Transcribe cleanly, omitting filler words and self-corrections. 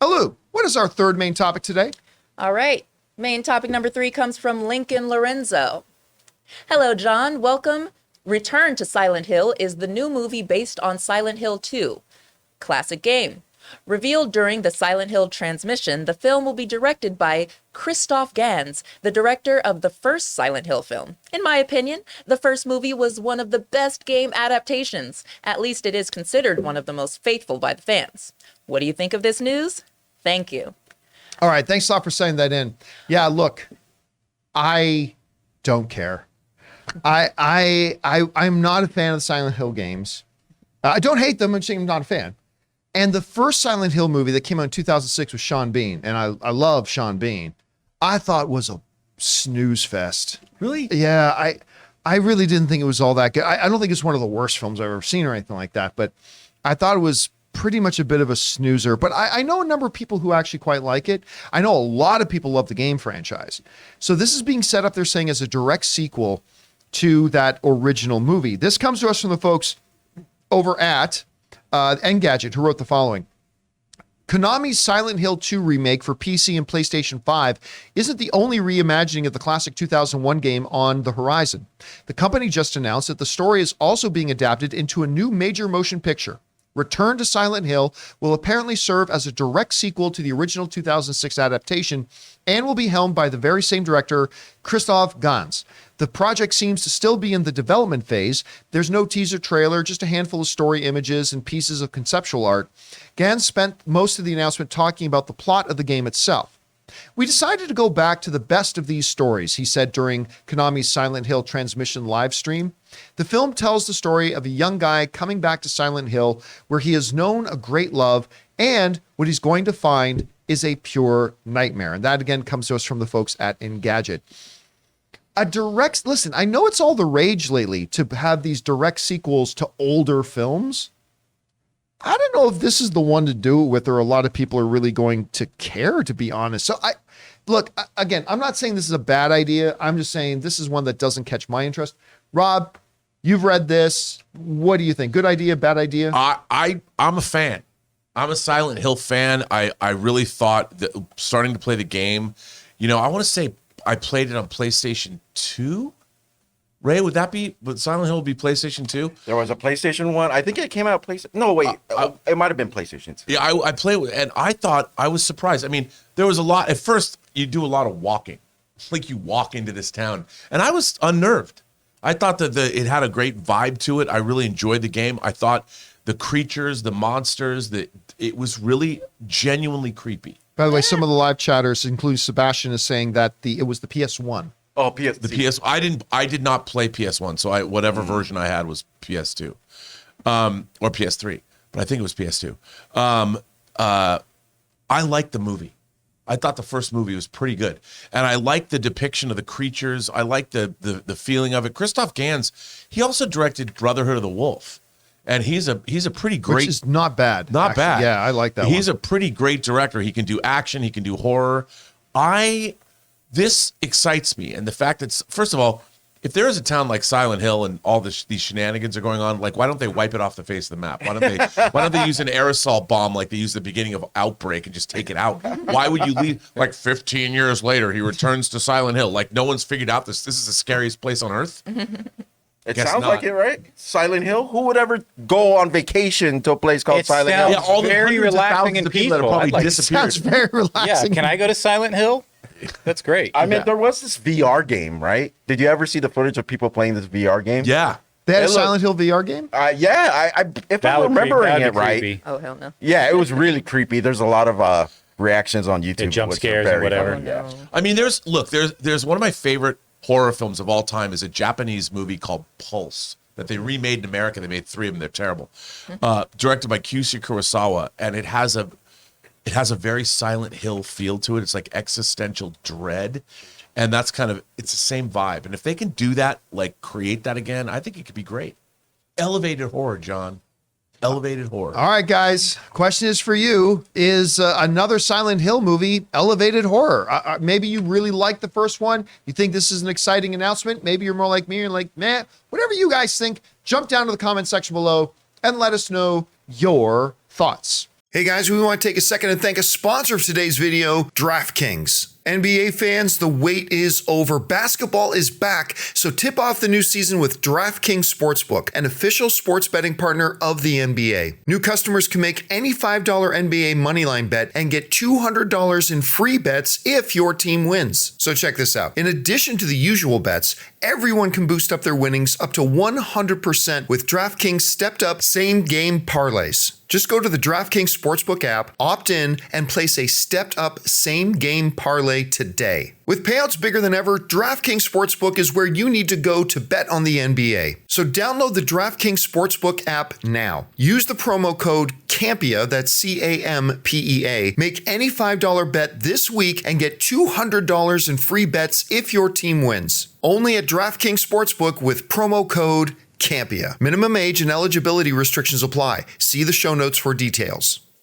Hello, what is our third main topic today? All right. Main topic number 3 comes from Lincoln Lorenzo. Hello, John. Welcome. Return to Silent Hill is the new movie based on Silent Hill 2. Classic game. Revealed during the Silent Hill transmission, the film will be directed by Christoph Gans, the director of the first Silent Hill film. In my opinion, the first movie was one of the best game adaptations. At least it is considered one of the most faithful by the fans. What do you think of this news? Thank you. All right, thanks a lot for sending that in. Yeah, look, I don't care. I'm not a fan of the Silent Hill games. I don't hate them, I'm just saying I'm not a fan. And the first Silent Hill movie that came out in 2006 with Sean Bean, and I love Sean Bean, I thought was a snooze fest. Really? Yeah, I really didn't think it was all that good. I don't think it's one of the worst films I've ever seen or anything like that, but I thought it was pretty much a bit of a snoozer. But I know a number of people who actually quite like it. I know a lot of people love the game franchise. So this is being set up, they're saying, as a direct sequel to that original movie. This comes to us from the folks over at Engadget, who wrote the following. Konami's Silent Hill 2 remake for PC and PlayStation 5 isn't the only reimagining of the classic 2001 game on the horizon. The company just announced that the story is also being adapted into a new major motion picture. Return to Silent Hill will apparently serve as a direct sequel to the original 2006 adaptation and will be helmed by the very same director, Christoph Gans. The project seems to still be in the development phase. There's no teaser trailer, just a handful of story images and pieces of conceptual art. Gans spent most of the announcement talking about the plot of the game itself. We decided to go back to the best of these stories, he said during Konami's Silent Hill transmission live stream. The film tells the story of a young guy coming back to Silent Hill where he has known a great love, and what he's going to find is a pure nightmare. And that again comes to us from the folks at Engadget. Listen, I know it's all the rage lately to have these direct sequels to older films. I don't know if this is the one to do it with, or a lot of people are really going to care, to be honest. So again, I'm not saying this is a bad idea. I'm just saying this is one that doesn't catch my interest. Rob, you've read this. What do you think? Good idea, bad idea? I'm a fan. I'm a Silent Hill fan. I really thought that starting to play the game, I want to say I played it on PlayStation 2. Ray, would Silent Hill be PlayStation 2? There was a PlayStation 1. I think it came out PlayStation. No, wait. It might have been PlayStation 2. Yeah, I played it, and I thought, I was surprised. I mean, there was a lot. At first, you do a lot of walking. Like you walk into this town. And I was unnerved. I thought that it had a great vibe to it. I really enjoyed the game. I thought the creatures, the monsters, it was really genuinely creepy. By the way, some of the live chatters, including Sebastian, is saying that it was the PS1. Oh, I did not play PS1, so whatever version I had was PS2, or PS3, but I think it was PS2. I liked the movie. I thought the first movie was pretty good, and I liked the depiction of the creatures. I liked the feeling of it. Christoph Gans, he also directed Brotherhood of the Wolf, and he's a pretty great. Which is not bad. Not actually. bad. Yeah, I like that. He's a pretty great director. He can do action. He can do horror. This excites me, and the fact that, first of all, if there is a town like Silent Hill and all these shenanigans are going on, like, why don't they wipe it off the face of the map? Why don't they use an aerosol bomb like they used at the beginning of Outbreak and just take it out? Why would you leave? Like 15 years later, he returns to Silent Hill. Like no one's figured out this is the scariest place on earth. It sounds like it, right? Silent Hill. Who would ever go on vacation to a place called Silent Hill? Yeah, all the very relaxing and people that peaceful. have probably I'd like- disappeared. Sounds very relaxing. Yeah, can I go to Silent Hill? That's great. I mean, there was this VR game, right? Did you ever see the footage of people playing this VR game? Yeah. They had a Silent Hill VR game? Yeah, if I'm remembering it right. Creepy. Oh, hell no. Yeah, it was really creepy. There's a lot of reactions on YouTube. The jump which are scares and very whatever. funny, yeah. I mean, there's one of my favorite horror films of all time is a Japanese movie called Pulse that they remade in America. They made 3 of them. They're terrible. Directed by Kyushi Kurosawa, and it has a very Silent Hill feel to it. It's like existential dread. And that's it's the same vibe. And if they can do that, like create that again, I think it could be great. Elevated horror, John. Elevated horror. All right, guys. Question is for you. Is another Silent Hill movie elevated horror? Maybe you really like the first one. You think this is an exciting announcement. Maybe you're more like me and like, man, whatever you guys think, jump down to the comment section below and let us know your thoughts. Hey guys, we want to take a second and thank a sponsor of today's video, DraftKings. NBA fans, the wait is over. Basketball is back, so tip off the new season with DraftKings Sportsbook, an official sports betting partner of the NBA. New customers can make any $5 NBA moneyline bet and get $200 in free bets if your team wins. So check this out. In addition to the usual bets, everyone can boost up their winnings up to 100% with DraftKings stepped-up same-game parlays. Just go to the DraftKings Sportsbook app, opt in, and place a stepped-up same-game parlay today. With payouts bigger than ever, DraftKings Sportsbook is where you need to go to bet on the NBA. So download the DraftKings Sportsbook app now. Use the promo code Campea, that's C-A-M-P-E-A. Make any $5 bet this week and get $200 in free bets if your team wins. Only at DraftKings Sportsbook with promo code Campea. Minimum age and eligibility restrictions apply. See the show notes for details.